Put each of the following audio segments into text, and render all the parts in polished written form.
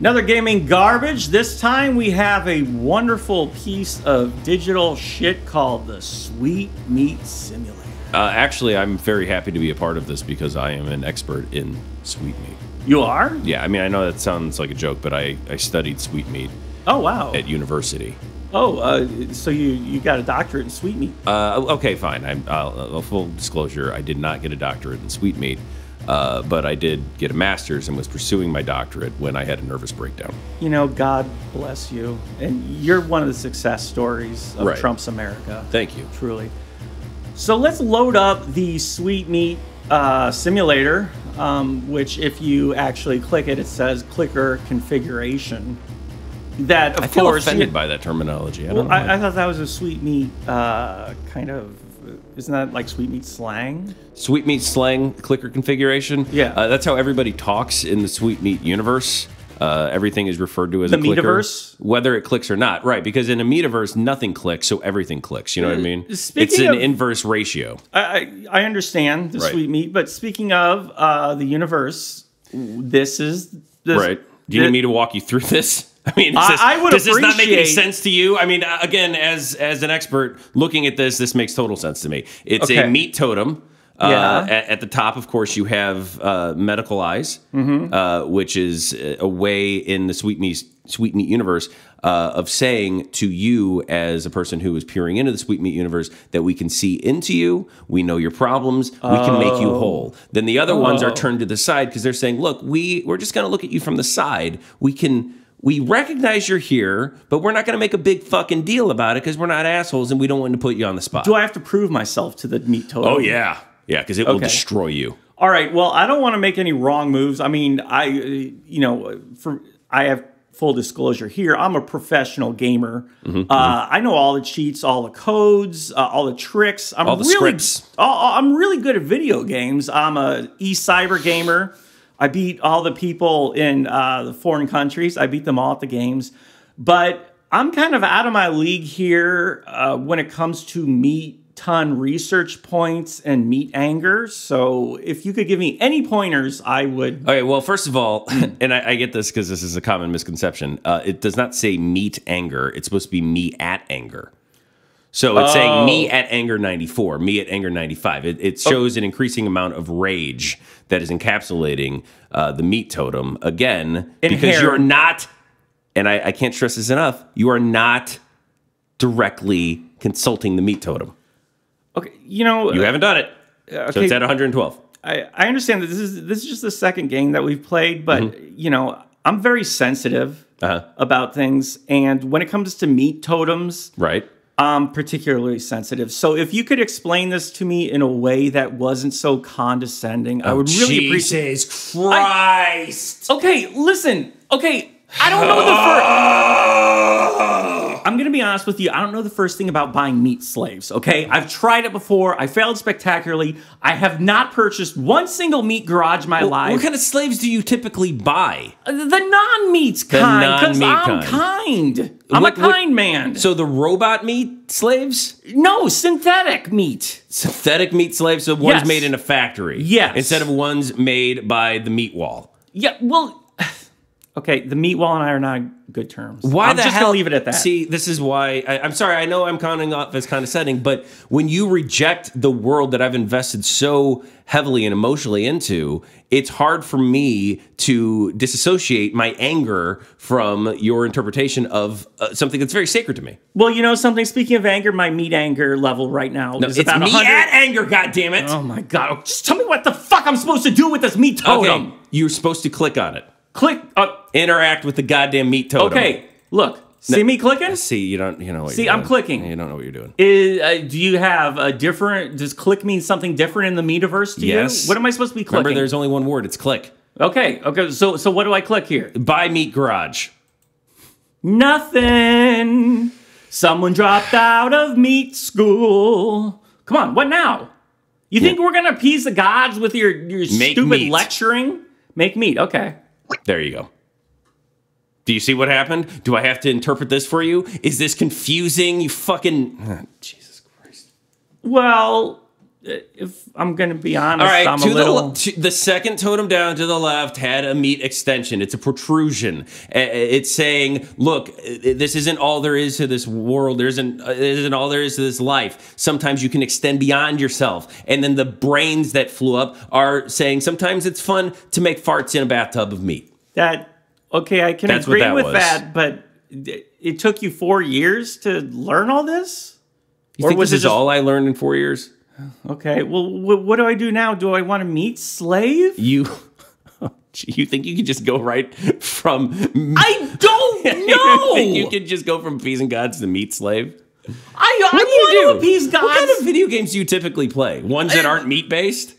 Another gaming garbage. This time we have a wonderful piece of digital shit called the Sweet Meat Simulator. Actually, I'm very happy to be a part of this because I am an expert in sweetmeat. You are? Yeah, I mean, I know that sounds like a joke, but I studied sweetmeat. Oh, wow. At university. Oh, so you got a doctorate in sweetmeat? Okay, fine. Full disclosure, I did not get a doctorate in sweetmeat. But I did get a master's and was pursuing my doctorate when I had a nervous breakdown. You know, God bless you. And you're one of the success stories of Trump's America. Thank you. Truly. So let's load up the Sweet Meat Simulator, which if you actually click it, it says clicker configuration. That, of I feel course, offended by that terminology. I thought that was a Sweet Meat kind of... Isn't that like sweetmeat slang? Sweetmeat slang, clicker configuration? Yeah. That's how everybody talks in the sweetmeat universe. Everything is referred to as a clicker. The metaverse? Whether it clicks or not. Right, because in a metaverse, nothing clicks, so everything clicks. You know what I mean? It's an inverse ratio. I understand the sweetmeat, but speaking of the universe, this is... Right. Do you need me to walk you through this? I mean, does this not make any sense to you? I mean, again, as an expert looking at this makes total sense to me. It's a meat totem. At the top, of course, you have medical eyes, which is a way in the sweetmeat universe of saying to you as a person who is peering into the sweetmeat universe that we can see into you, we know your problems, we can make you whole. Then the other ones are turned to the side because they're saying, look, we're just going to look at you from the side. We recognize you're here, but we're not going to make a big fucking deal about it because we're not assholes and we don't want to put you on the spot. Do I have to prove myself to the meat totem? Oh, yeah. Yeah, because it will destroy you. All right. Well, I don't want to make any wrong moves. I mean, I have full disclosure here. I'm a professional gamer. I know all the cheats, all the codes, all the tricks. All the scripts. I'm really good at video games. I'm a e-cyber gamer. I beat all the people in the foreign countries. I beat them all at the games. But I'm kind of out of my league here when it comes to meat ton research points and meat anger. So if you could give me any pointers, I would. Okay, well, first of all, and I get this because this is a common misconception. It does not say meat anger. It's supposed to be me at anger. So it's saying me at anger 94, me at anger 95. It shows an increasing amount of rage that is encapsulating the meat totem. Again, because you're not, and I can't stress this enough, you are not directly consulting the meat totem. Okay, you haven't done it. So it's at 112. I understand that this is just the second game that we've played, but I'm very sensitive about things, and when it comes to meat totems, I'm particularly sensitive. So if you could explain this to me in a way that wasn't so condescending, I would really appreciate it. Jesus Christ! Okay, listen. Okay, I don't know the first... I'm going to be honest with you. I don't know the first thing about buying meat slaves, okay? I've tried it before. I failed spectacularly. I have not purchased one single meat garage in my life. What kind of slaves do you typically buy? The non-meat kind, because I'm kind. I'm a kind man. So the robot meat slaves? No, synthetic meat. Synthetic meat slaves, so ones made in a factory. Yes. Instead of ones made by the meat wall. Yeah, well... Okay, the meat wall and I are not on good terms. Why I'm the just hell? Gonna leave it at that. See, this is why I'm sorry. I know I'm counting off as condescending, but when you reject the world that I've invested so heavily and emotionally into, it's hard for me to disassociate my anger from your interpretation of something that's very sacred to me. Well, you know something. Speaking of anger, my meat anger level right now is it's about me 100. at anger. Goddammit! Oh my god! Just tell me what the fuck I'm supposed to do with this meat totem. Okay, you're supposed to click on it. Click. Interact with the goddamn meat totem. Okay, look. See me clicking? See, you don't. You know what See, you're doing. I'm clicking. You don't know what you're doing. Do you have a different? Does click mean something different in the metaverse to you? What am I supposed to be clicking? Remember, there's only one word. It's click. Okay. So what do I click here? Buy meat garage. Nothing. Someone dropped out of meat school. Come on. What now? You think we're gonna appease the gods with your stupid meat. lecturing? Make meat. Okay. There you go. Do you see what happened? Do I have to interpret this for you? Is this confusing? You fucking... Jesus Christ. Well, if I'm going to be honest, all right, I'm a little... the second totem down to the left had a meat extension. It's a protrusion. It's saying, look, this isn't all there is to this world. It isn't all there is to this life. Sometimes you can extend beyond yourself. And then the brains that flew up are saying sometimes it's fun to make farts in a bathtub of meat. Okay, I can agree with that, but it took you 4 years to learn all this? You think this is all I learned in 4 years? Okay, well, what do I do now? Do I want to meat slave? You think you could just go right from... I don't know! You think you could just go from appeasing gods to meat slave? I want to appease gods. What kind of video games do you typically play? Ones that aren't meat-based?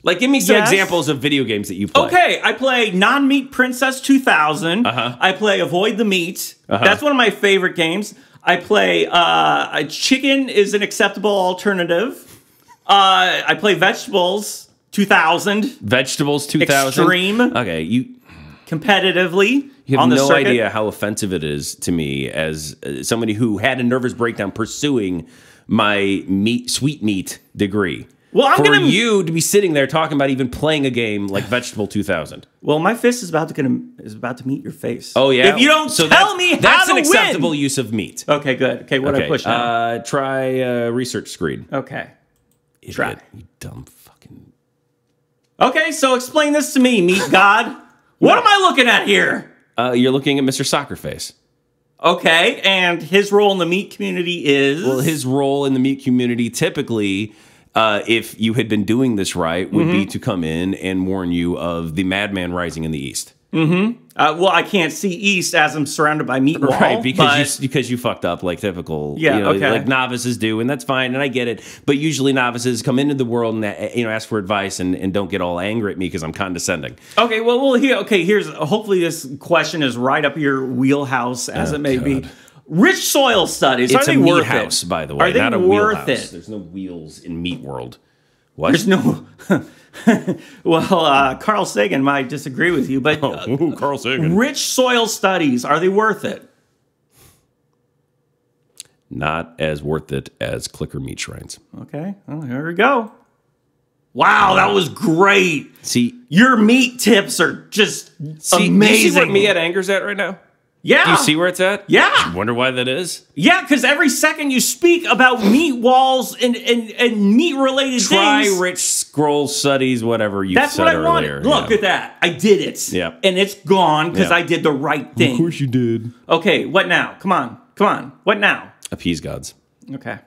Like, give me some examples of video games that you play. Okay, I play Non-Meat Princess 2000. I play Avoid the Meat. That's one of my favorite games. I play Chicken is an acceptable alternative. I play Vegetables 2000. Vegetables 2000? Extreme. Okay, competitively. You have no idea how offensive it is to me as somebody who had a nervous breakdown pursuing my sweet meat degree. Well, for you to be sitting there talking about even playing a game like Vegetable 2000. Well, my fist is about to meet your face. Oh yeah. If you don't tell me how to win, that's an acceptable use of meat. Okay, good. Okay, what do I push now? Try research screen. Okay. Idiot. Try. You dumb fucking. Okay, so explain this to me, meat god. What am I looking at here? You're looking at Mr. Soccer Face. Okay, and his role in the meat community is? Well, his role in the meat community typically, if you had been doing this right, would be to come in and warn you of the madman rising in the east. Well, I can't see east as I'm surrounded by meat wall. Right, because you fucked up like typical, like novices do, and that's fine, and I get it. But usually novices come into the world and ask for advice and don't get all angry at me because I'm condescending. Okay, here's hopefully this question is right up your wheelhouse as it may be. Rich soil studies. It's are they a meat worth house, it? by the way, are they not a worth wheelhouse. It? There's no wheels in meat world. What? There's no. Well, Carl Sagan might disagree with you, but Carl Sagan. Rich soil studies, are they worth it? Not as worth it as Clicker Meat Shrines. Okay, well, here we go. Wow, that was great. See, your meat tips are just amazing. You see where me at anger's at right now? Yeah. Do you see where it's at? Yeah. You wonder why that is? Yeah, because every second you speak about meat walls and meat-related things. Try Rich Scroll Studies, whatever you said earlier. That's what I wanted. Look at that. I did it. Yeah. And it's gone because I did the right thing. Of course you did. Okay, what now? Come on. What now? Appease gods. Okay.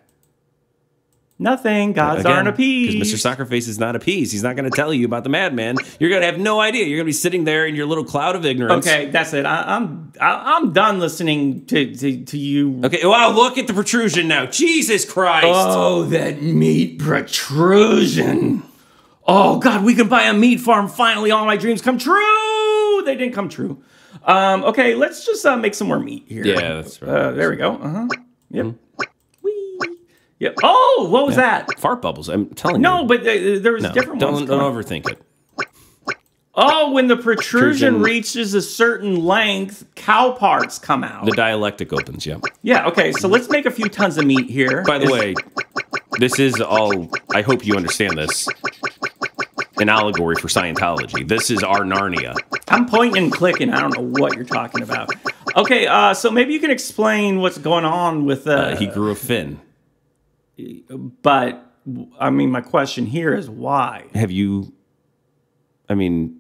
Nothing. Gods aren't appeased. Because Mr. Soccer Face is not appeased. He's not going to tell you about the madman. You're going to have no idea. You're going to be sitting there in your little cloud of ignorance. Okay, that's it. I'm done listening to you. Okay, wow, look at the protrusion now. Jesus Christ. Oh, that meat protrusion. Oh, God, we can buy a meat farm. Finally, all my dreams come true. They didn't come true. Okay, let's just make some more meat here. Yeah, that's right. There we go. Yep. Yep. Oh, what was that? Fart bubbles. I'm telling you. No, but there was different ones. Don't overthink it. Oh, when the protrusion reaches a certain length, cow parts come out. The dialectic opens, yeah. Yeah, okay, so let's make a few tons of meat here. By the way, this is all, I hope you understand this, an allegory for Scientology. This is our Narnia. I'm pointing and clicking. I don't know what you're talking about. Okay, so maybe you can explain what's going on with... he grew a fin. But, I mean, my question here is why? Have you... I mean...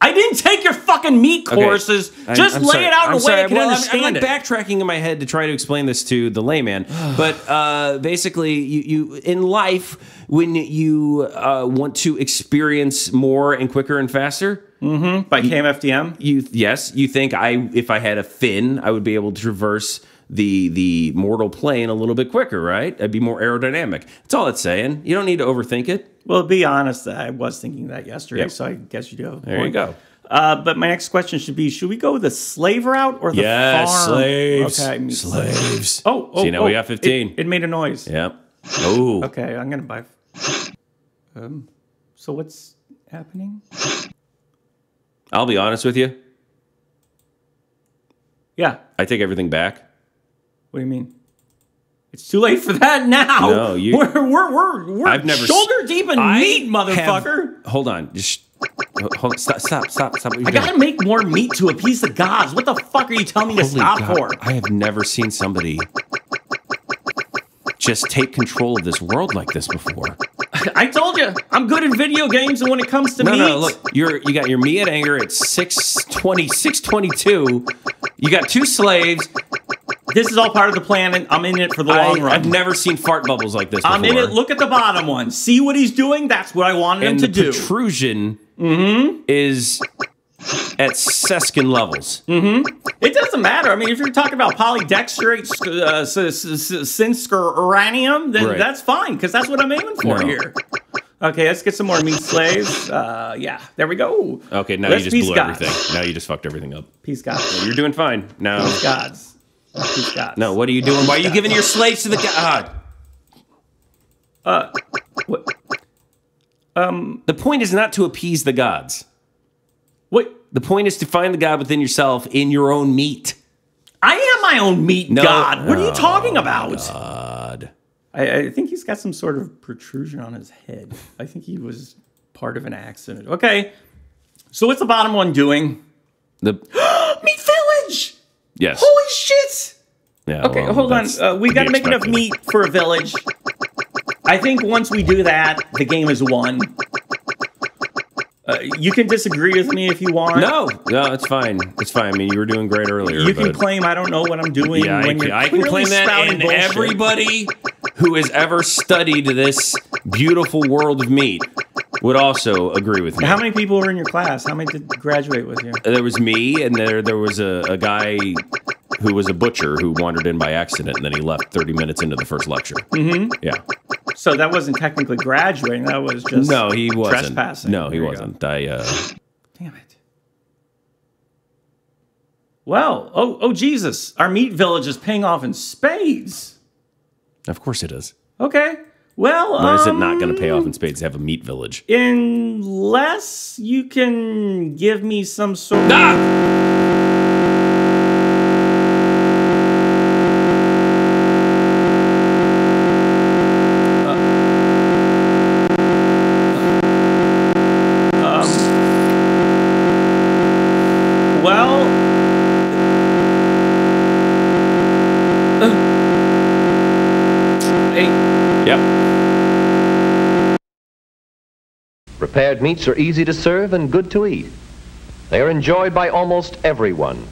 I didn't take your fucking meat courses. Okay. Just lay it out in a way I can understand I'm backtracking in my head to try to explain this to the layman. But basically, you in life, when you want to experience more and quicker and faster... Mm-hmm. By KMFDM? You think if I had a fin, I would be able to traverse the mortal plane a little bit quicker, right? I'd be more aerodynamic. That's all it's saying. You don't need to overthink it. Well, to be honest, I was thinking that yesterday, so I guess you do have a point. There you go. But my next question should be, should we go the slave route or the farm? Slaves. Okay, slaves. Oh, see, now we got 15. It made a noise. Yep. Oh. Okay, I'm going to buy... so what's happening? I'll be honest with you. Yeah. I take everything back. What do you mean? It's too late for that now. No, we're I've never shoulder deep in meat, motherfucker. Hold on. Just hold, stop. I gotta make more meat to appease the gods. What the fuck are you telling me to stop for? I have never seen somebody just take control of this world like this before. I told you, I'm good at video games, and when it comes to meat... No, look, you got your me at anger at 6:20, 6:22. You got 2 slaves. This is all part of the plan, and I'm in it for the long run. I've never seen fart bubbles like this before. I'm in it. Look at the bottom one. See what he's doing? That's what I wanted him to do. And the protrusion is at Seskin levels. It doesn't matter. I mean, if you're talking about polydextrate uranium, then that's fine, because that's what I'm aiming for here. Okay, let's get some more meat slaves. Yeah, there we go. Okay, now you just blew everything. Now you just fucked everything up. Peace gods. You're doing fine. No. Peace gods. Peace gods. No, what are you doing? Why are you giving your slaves to the god? What? The point is not to appease the gods. What? The point is to find the God within yourself in your own meat. I am my own meat god. What are you talking about? God. I think he's got some sort of protrusion on his head. I think he was part of an accident. Okay. So what's the bottom one doing? The Meat Village! Yes. Holy shit! Yeah, okay, hold on. We got to make enough meat for a village. I think once we do that, the game is won. You can disagree with me if you want. No, it's fine. It's fine. I mean, you were doing great earlier. You can claim I don't know what I'm doing. Yeah, I can claim that, and bullshit. Everybody who has ever studied this beautiful world of meat would also agree with me. How many people were in your class? How many did graduate with you? There was me, and there was a guy who was a butcher who wandered in by accident, and then he left 30 minutes into the first lecture. Yeah. So that wasn't technically graduating. That was just he wasn't. Trespassing. No, he wasn't. Damn it. Well, oh Jesus. Our meat village is paying off in spades. Of course it is. Okay. Well, why is it not going to pay off in spades to have a meat village? Unless you can give me some sort of... Prepared meats are easy to serve and good to eat. They are enjoyed by almost everyone.